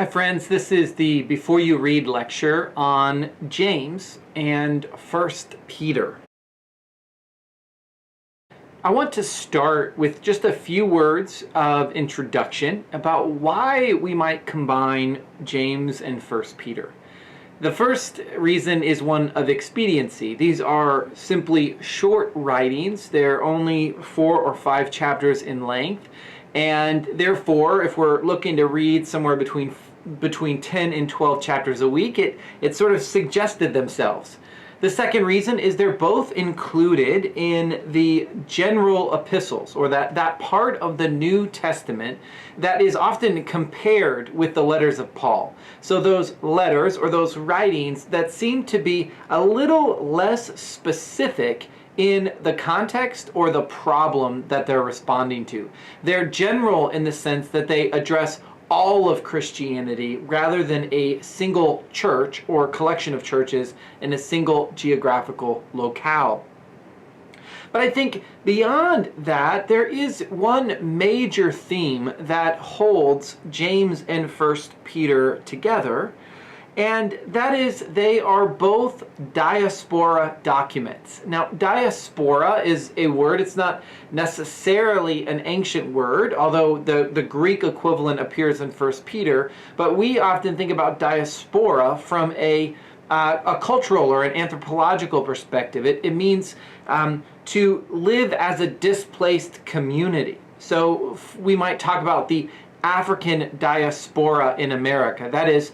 Hi friends, this is the Before You Read lecture on James and 1 Peter. I want to start with just a few words of introduction about why we might combine James and 1 Peter. The first reason is one of expediency. These are simply short writings. They're only 4 or 5 chapters in length. And therefore, if we're looking to read somewhere between 10 and 12 chapters a week, it sort of suggested themselves. The second reason is they're both included in the general epistles, or that part of the New Testament that is often compared with the letters of Paul. So those letters or those writings that seem to be a little less specific in the context or the problem that they're responding to. They're general in the sense that they address all of Christianity rather than a single church or collection of churches in a single geographical locale. But I think beyond that, there is one major theme that holds James and 1 Peter together, and that is they are both diaspora documents. Now, diaspora is a word. It's not necessarily an ancient word, although the Greek equivalent appears in 1 Peter. But we often think about diaspora from a cultural or an anthropological perspective. It means to live as a displaced community. So we might talk about the African diaspora in America. That is,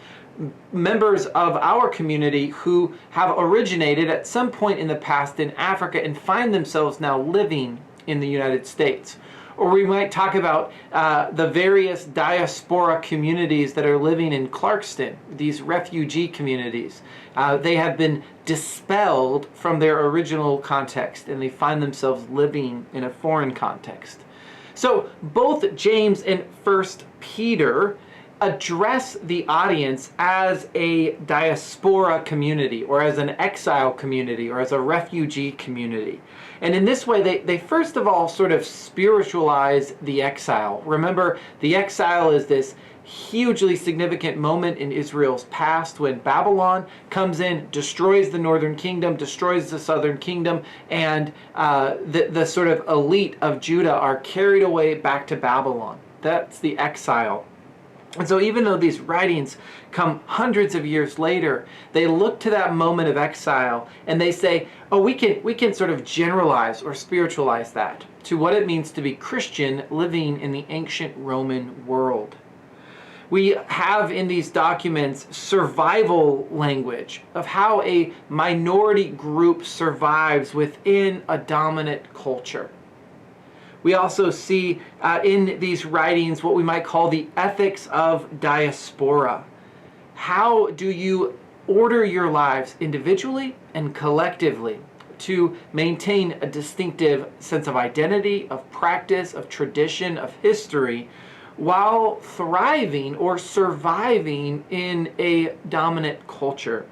members of our community who have originated at some point in the past in Africa and find themselves now living in the United States. Or we might talk about the various diaspora communities that are living in Clarkston, these refugee communities. They have been dispelled from their original context and they find themselves living in a foreign context. So both James and 1 Peter address the audience as a diaspora community or as an exile community or as a refugee community. And in this way, they first of all sort of spiritualize the exile. Remember, the exile is this hugely significant moment in Israel's past when Babylon comes in, destroys the northern kingdom, destroys the southern kingdom, and the sort of elite of Judah are carried away back to Babylon. That's the exile. And so even though these writings come hundreds of years later, they look to that moment of exile and they say, oh, we can sort of generalize or spiritualize that to what it means to be Christian living in the ancient Roman world. We have in these documents survival language of how a minority group survives within a dominant culture. We also see in these writings what we might call the ethics of diaspora. How do you order your lives individually and collectively to maintain a distinctive sense of identity, of practice, of tradition, of history, while thriving or surviving in a dominant culture?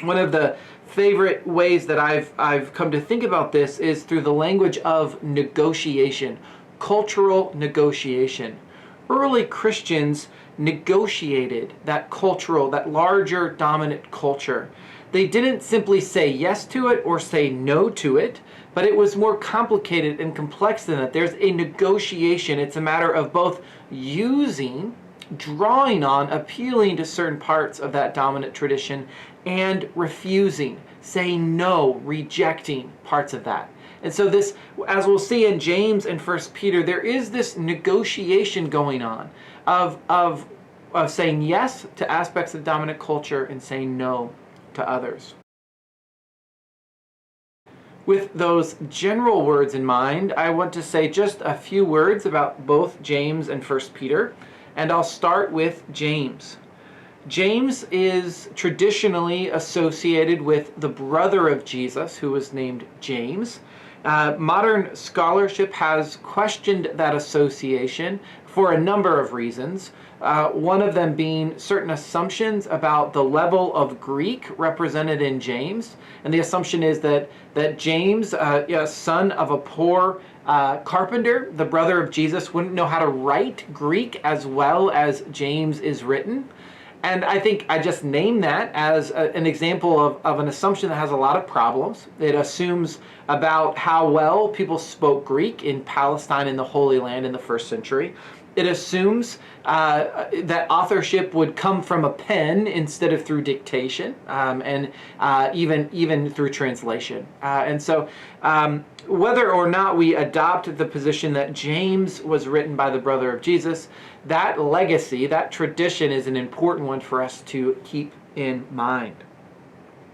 One of the favorite ways that I've come to think about this is through the language of negotiation, cultural negotiation. Early Christians negotiated that larger dominant culture. They didn't simply say yes to it or say no to it, but it was more complicated and complex than that. There's a negotiation. It's a matter of both using, drawing on, appealing to certain parts of that dominant tradition, and refusing, saying no, rejecting parts of that. And so this, as we'll see in James and 1 Peter, there is this negotiation going on of saying yes to aspects of dominant culture and saying no to others. With those general words in mind, I want to say just a few words about both James and 1 Peter. And I'll start with James. James is traditionally associated with the brother of Jesus, who was named James. Modern scholarship has questioned that association for a number of reasons. One of them being certain assumptions about the level of Greek represented in James. And the assumption is that James, son of a poor carpenter, the brother of Jesus, wouldn't know how to write Greek as well as James is written. And I think I just named that as an example of an assumption that has a lot of problems. It assumes about how well people spoke Greek in Palestine in the Holy Land in the first century. It assumes that authorship would come from a pen instead of through dictation, and even through translation. And so whether or not we adopt the position that James was written by the brother of Jesus, that legacy, that tradition is an important one for us to keep in mind.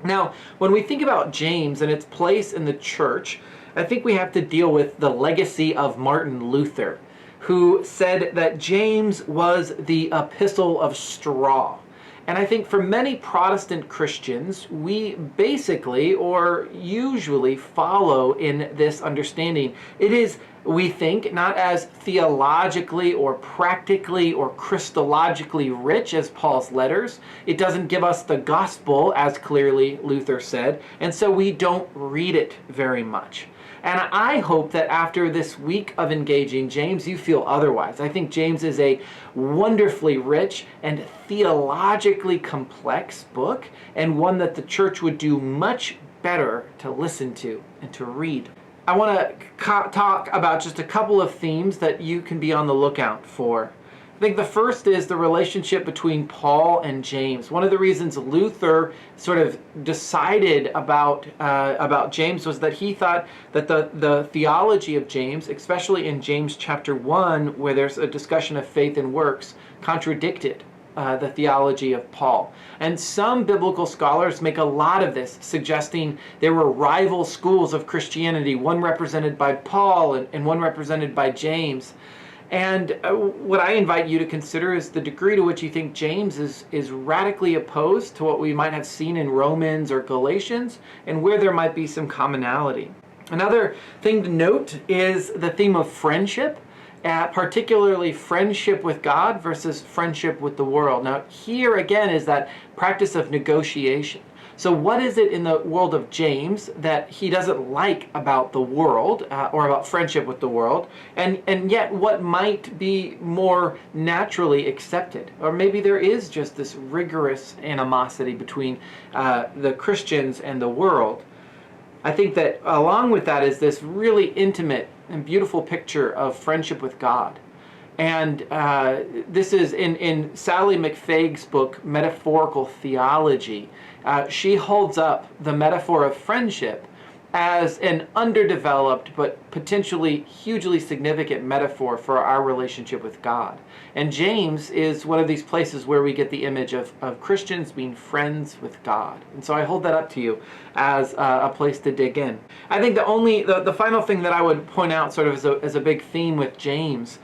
Now, when we think about James and its place in the church, I think we have to deal with the legacy of Martin Luther, who said that James was the epistle of straw. And I think for many Protestant Christians, we basically or usually follow in this understanding. It is, we think, not as theologically or practically or Christologically rich as Paul's letters. It doesn't give us the gospel as clearly Luther said, and so we don't read it very much. And I hope that after this week of engaging James, you feel otherwise. I think James is a wonderfully rich and theologically complex book, and one that the church would do much better to listen to and to read. I want to talk about just a couple of themes that you can be on the lookout for. I think the first is the relationship between Paul and James. One of the reasons Luther sort of decided about James was that he thought that the theology of James, especially in James chapter 1, where there's a discussion of faith and works, contradicted the theology of Paul. And some biblical scholars make a lot of this, suggesting there were rival schools of Christianity, one represented by Paul and one represented by James. And what I invite you to consider is the degree to which you think James is radically opposed to what we might have seen in Romans or Galatians, and where there might be some commonality. Another thing to note is the theme of friendship, particularly friendship with God versus friendship with the world. Now, here again is that practice of negotiation. So what is it in the world of James that he doesn't like about the world, or about friendship with the world, and yet what might be more naturally accepted? Or maybe there is just this rigorous animosity between the Christians and the world. I think that along with that is this really intimate and beautiful picture of friendship with God. And this is in Sally McFaig's book, Metaphorical Theology. She holds up the metaphor of friendship as an underdeveloped but potentially hugely significant metaphor for our relationship with God. And James is one of these places where we get the image of Christians being friends with God. And so I hold that up to you as a place to dig in. I think the final thing that I would point out sort of as a big theme with James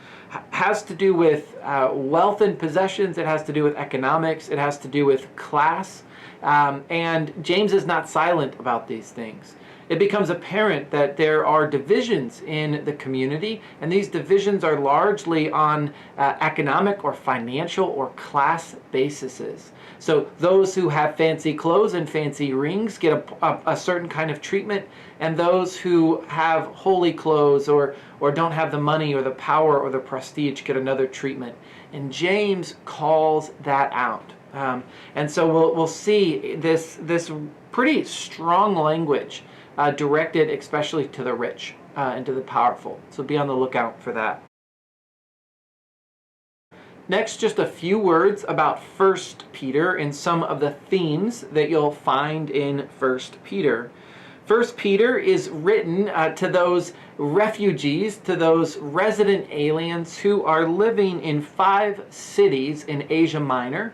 has to do with wealth and possessions. It has to do with economics. It has to do with class. And James is not silent about these things. It becomes apparent that there are divisions in the community, and these divisions are largely on economic or financial or class bases. So those who have fancy clothes and fancy rings get a certain kind of treatment, and those who have holy clothes or don't have the money or the power or the prestige get another treatment. And James calls that out. And so we'll see this pretty strong language directed especially to the rich and to the powerful. So be on the lookout for that. Next, just a few words about 1 Peter and some of the themes that you'll find in 1 Peter. 1 Peter is written to those refugees, to those resident aliens who are living in 5 cities in Asia Minor.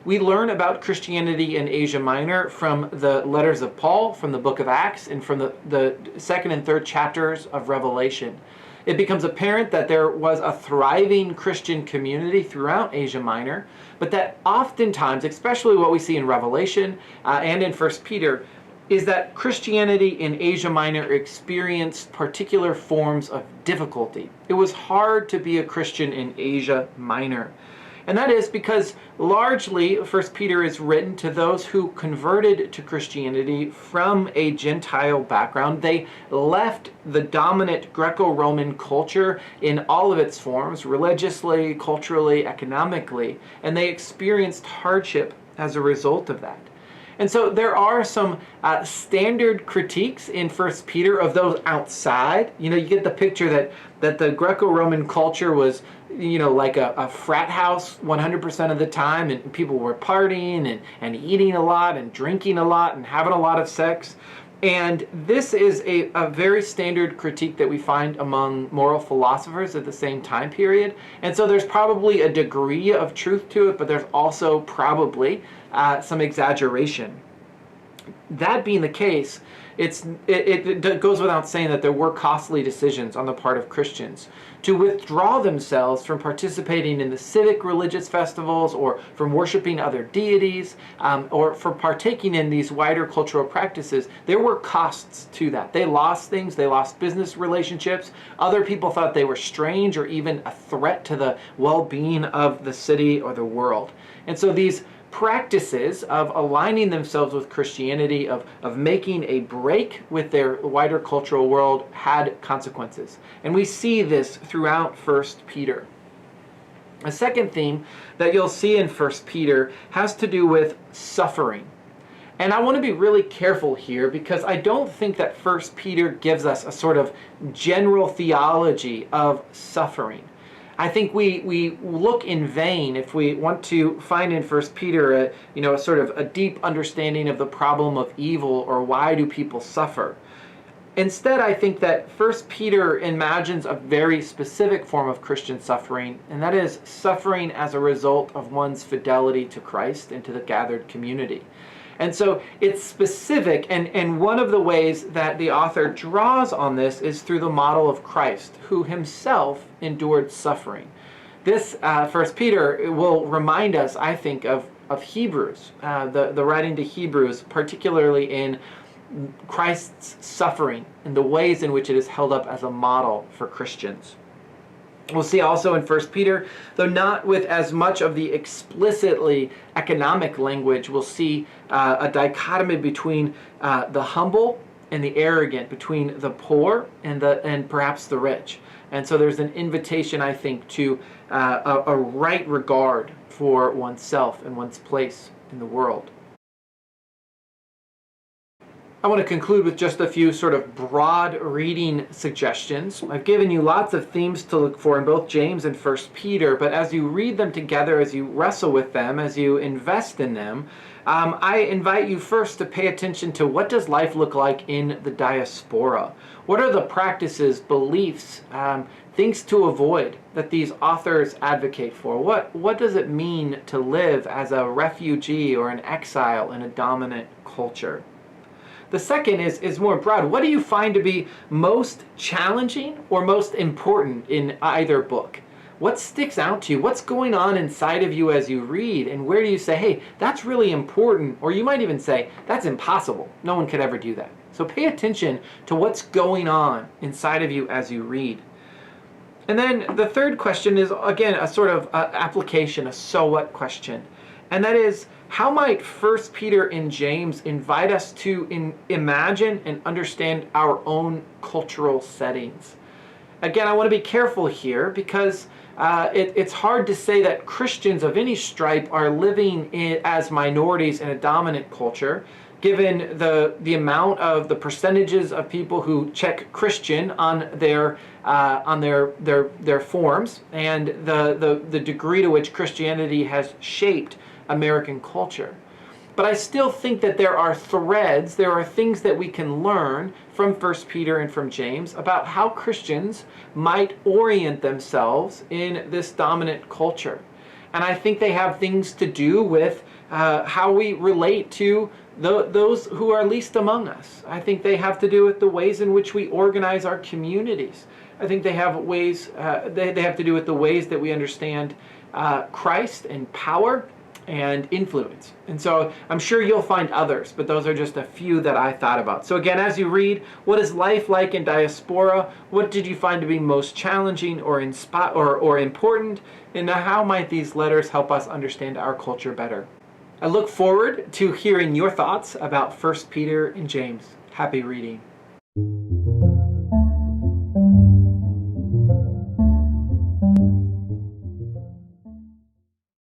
We learn about Christianity in Asia Minor from the letters of Paul, from the book of Acts, and from the second and third chapters of Revelation. It becomes apparent that there was a thriving Christian community throughout Asia Minor, but that oftentimes, especially what we see in Revelation and in 1 Peter, is that Christianity in Asia Minor experienced particular forms of difficulty. It was hard to be a Christian in Asia Minor. And that is because largely 1 Peter is written to those who converted to Christianity from a Gentile background. They left the dominant Greco-Roman culture in all of its forms, religiously, culturally, economically, and they experienced hardship as a result of that. And so there are some standard critiques in 1 Peter of those outside. You know, you get the picture that the Greco-Roman culture was, you know, like a frat house 100% of the time, and people were partying and eating a lot and drinking a lot and having a lot of sex. And this is a very standard critique that we find among moral philosophers at the same time period. And so there's probably a degree of truth to it, but there's also probably some exaggeration. That being the case, it goes without saying that there were costly decisions on the part of Christians to withdraw themselves from participating in the civic religious festivals, or from worshiping other deities, or for partaking in these wider cultural practices. There were costs to that. They lost things. They lost business relationships. Other people thought they were strange or even a threat to the well-being of the city or the world. And so these practices of aligning themselves with Christianity, of making a break with their wider cultural world, had consequences. And we see this throughout 1 Peter. A second theme that you'll see in 1 Peter has to do with suffering. And I want to be really careful here, because I don't think that 1 Peter gives us a sort of general theology of suffering. I think we look in vain if we want to find in 1 Peter a sort of a deep understanding of the problem of evil, or why do people suffer. Instead, I think that 1 Peter imagines a very specific form of Christian suffering, and that is suffering as a result of one's fidelity to Christ and to the gathered community. And so it's specific, and one of the ways that the author draws on this is through the model of Christ, who himself endured suffering. This 1 Peter will remind us, I think, of Hebrews, the writing to Hebrews, particularly in Christ's suffering and the ways in which it is held up as a model for Christians. We'll see also in 1 Peter, though not with as much of the explicitly economic language, we'll see a dichotomy between the humble and the arrogant, between the poor and perhaps the rich. And so there's an invitation, I think, to a right regard for oneself and one's place in the world. I want to conclude with just a few sort of broad reading suggestions. I've given you lots of themes to look for in both James and 1 Peter, but as you read them together, as you wrestle with them, as you invest in them, I invite you first to pay attention to what does life look like in the diaspora. What are the practices, beliefs, things to avoid that these authors advocate for? What does it mean to live as a refugee or an exile in a dominant culture? The second is more broad. What do you find to be most challenging or most important in either book? What sticks out to you? What's going on inside of you as you read? And where do you say, hey, that's really important? Or you might even say, that's impossible. No one could ever do that. So pay attention to what's going on inside of you as you read. And then the third question is, again, a sort of application, a so what question. And that is, how might 1 Peter and James invite us to imagine and understand our own cultural settings? Again, I want to be careful here, because it's hard to say that Christians of any stripe are living as minorities in a dominant culture, given the amount of the percentages of people who check Christian on their forms, and the degree to which Christianity has shaped American culture. But I still think that there are threads, there are things that we can learn from 1 Peter and from James about how Christians might orient themselves in this dominant culture. And I think they have things to do with how we relate to those who are least among us. I think they have to do with the ways in which we organize our communities. I think they have ways. They have to do with the ways that we understand Christ and power, and influence. And so I'm sure you'll find others, but those are just a few that I thought about. So again, as you read, what is life like in diaspora? What did you find to be most challenging or important? And how might these letters help us understand our culture better? I look forward to hearing your thoughts about 1 Peter and James. Happy reading.